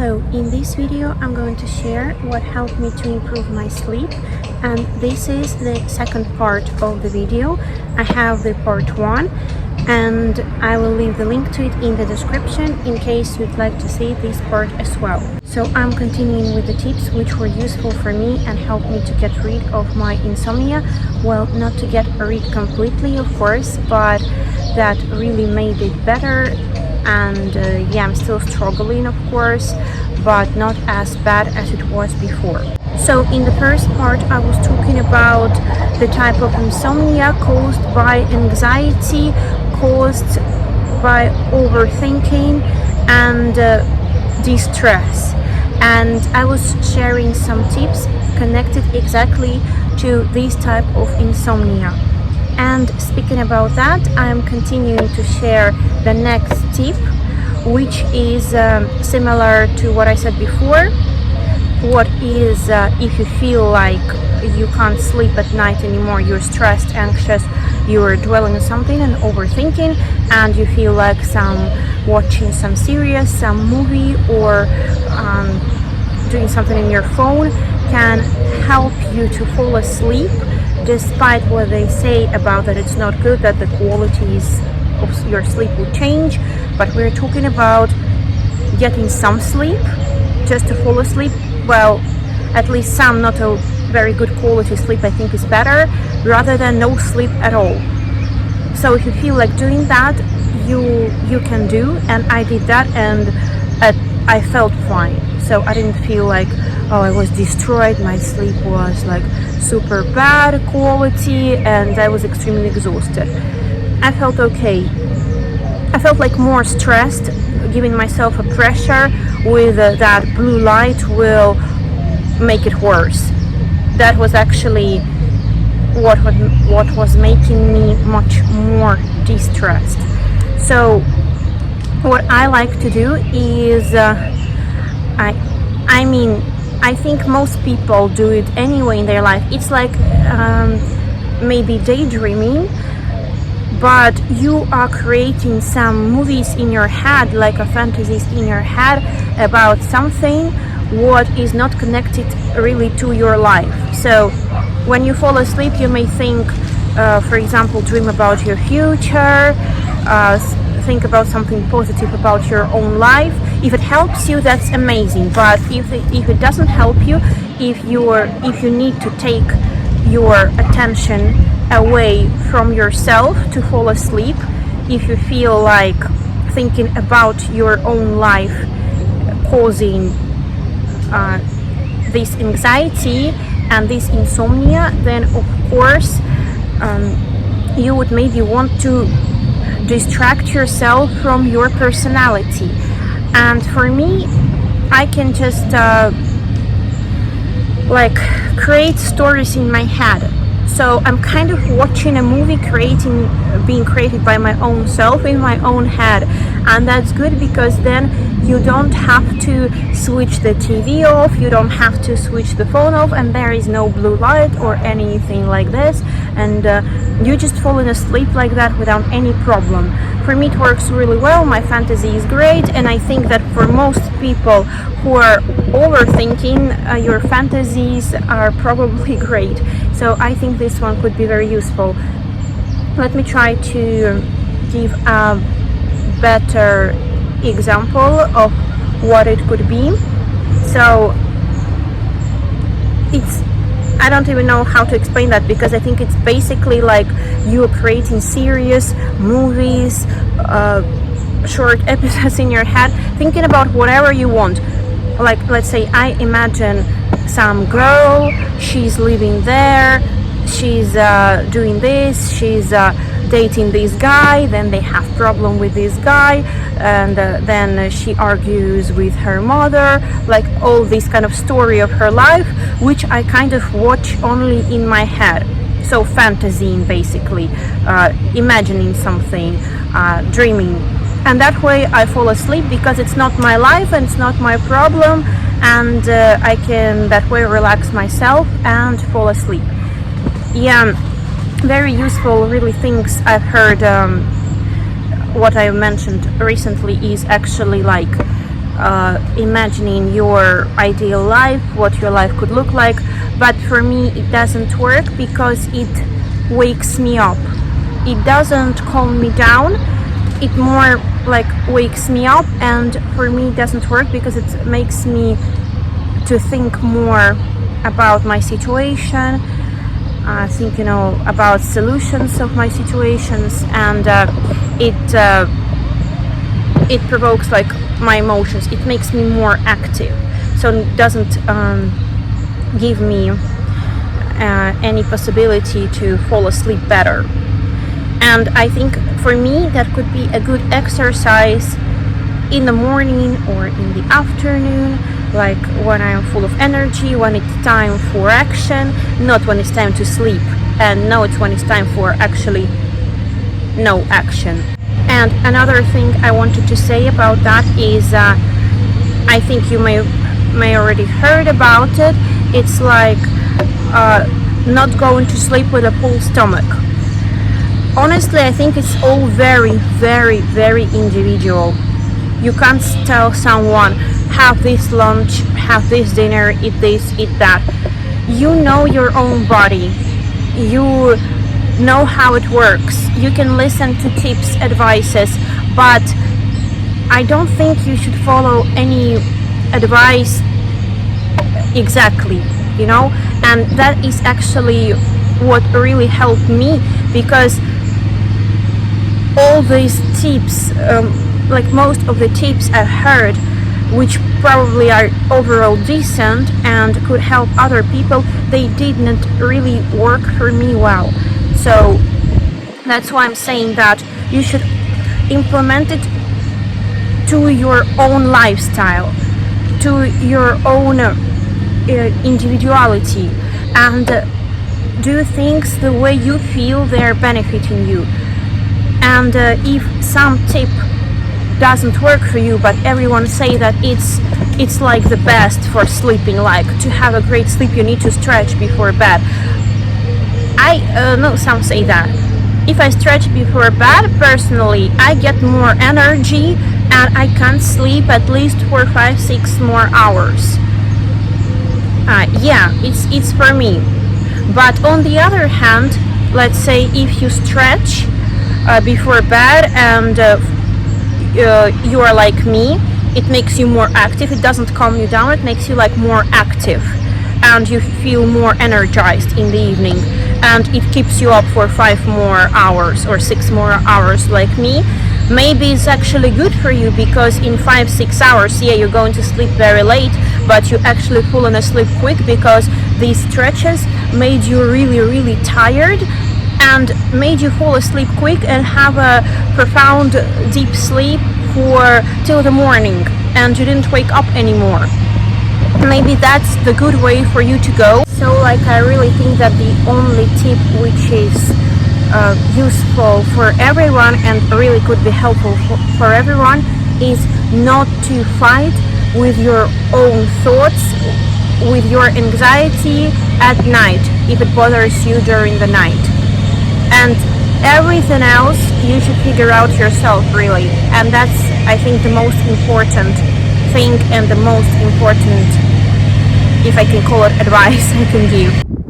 Hello, in this video I'm going to share what helped me to improve my sleep, and this is the second part of the video. I have the part 1 and I will leave the link to it in the description in case you'd like to see this part as well. So I'm continuing with the tips which were useful for me and helped me to get rid of my insomnia. Well, not to get rid completely of course, but that really made it better. And yeah, I'm still struggling of course, but not as bad as it was before. So in the first part I was talking about the type of insomnia caused by anxiety, caused by overthinking and distress, and I was sharing some tips connected exactly to this type of insomnia. And speaking about that, I'm continuing to share the next tip, which is similar to what I said before. What is if you feel like you can't sleep at night anymore, you're stressed, anxious, you're dwelling on something and overthinking, and you feel like watching some series, some movie, or doing something in your phone can help you to fall asleep, despite what they say about that it's not good, that the qualities of your sleep will change. But we're talking about getting some sleep, just to fall asleep. Well, at least some, not a very good quality sleep, I think is better, rather than no sleep at all. So if you feel like doing that, you can do, and I did that, and I felt fine. So I didn't feel like, oh, I was destroyed, my sleep was like super bad quality and I was extremely exhausted. I felt okay. I felt like more stressed, giving myself a pressure with that blue light will make it worse. That was actually what was making me much more distressed. So what I like to do is I think most people do it anyway in their life. It's like maybe daydreaming, but you are creating some movies in your head, like fantasies in your head about something what is not connected really to your life. So when you fall asleep, you may think, for example, dream about your future, think about something positive about your own life. If it helps you, that's amazing, but if it doesn't help you, if you need to take your attention away from yourself to fall asleep, if you feel like thinking about your own life causing this anxiety and this insomnia, then of course you would maybe want to distract yourself from your personality. And for me, I can just like create stories in my head. So I'm kind of watching a movie being created by my own self in my own head, and that's good because then you don't have to switch the TV off, you don't have to switch the phone off, and there is no blue light or anything like this, and you just falling asleep like that without any problem. For me it works really well, my fantasy is great, and I think that for most people who are overthinking, your fantasies are probably great. So I think this one could be very useful. Let me try to give a better example of what it could be. So I don't even know how to explain that, because I think it's basically like you're creating series, movies, short episodes in your head, thinking about whatever you want. Like, let's say I imagine some girl, she's living there, she's doing this, she's dating this guy, then they have problem with this guy, and then she argues with her mother, like all this kind of story of her life, which I kind of watch only in my head. So fantasying, basically, imagining something, dreaming, and that way I fall asleep because it's not my life and it's not my problem, and I can that way relax myself and fall asleep. Yeah, very useful really things I've heard. What I mentioned recently is actually like imagining your ideal life, what your life could look like, but for me it doesn't work because it wakes me up. It doesn't calm me down, it more like wakes me up, and for me it doesn't work because it makes me to think more about my situation, think about solutions of my situations, and it provokes like my emotions. It makes me more active, so it doesn't give me any possibility to fall asleep better. And I think for me that could be a good exercise in the morning or in the afternoon, like when I'm full of energy, when it's time for action, not when it's time to sleep, and no, it's when it's time for actually no action. And another thing I wanted to say about that is I think you may already heard about it. It's like not going to sleep with a full stomach. Honestly, I think it's all very, very, very individual. You can't tell someone, have this lunch, have this dinner, eat this, eat that. You know your own body. You know how it works. You can listen to tips, advices, but I don't think you should follow any advice exactly, and that is actually what really helped me, because all these tips, like most of the tips I've heard, which probably are overall decent and could help other people, they didn't really work for me well. So that's why I'm saying that you should implement it to your own lifestyle, to your own individuality, and do things the way you feel they're benefiting you. And if some tip doesn't work for you, but everyone say that it's like the best for sleeping, like to have a great sleep you need to stretch before bed. I know some say that if I stretch before bed, personally I get more energy and I can sleep at least for 5-6 more hours. Yeah, it's for me. But on the other hand, let's say if you stretch before bed and you are like me, it makes you more active. It doesn't calm you down, it makes you like more active, and you feel more energized in the evening, and it keeps you up for 5 more hours or 6 more hours like me. Maybe it's actually good for you, because in 5-6 hours, yeah, you're going to sleep very late, but you actually fallen asleep quick because these stretches made you really, really tired and made you fall asleep quick and have a profound deep sleep till the morning, and you didn't wake up anymore. Maybe that's the good way for you to go. So like, I really think that the only tip which is useful for everyone and really could be helpful for everyone is not to fight with your own thoughts, with your anxiety at night if it bothers you during the night. And everything else you should figure out yourself, really. And that's, I think, the most important thing and the most important, if I can call it, advice I can give.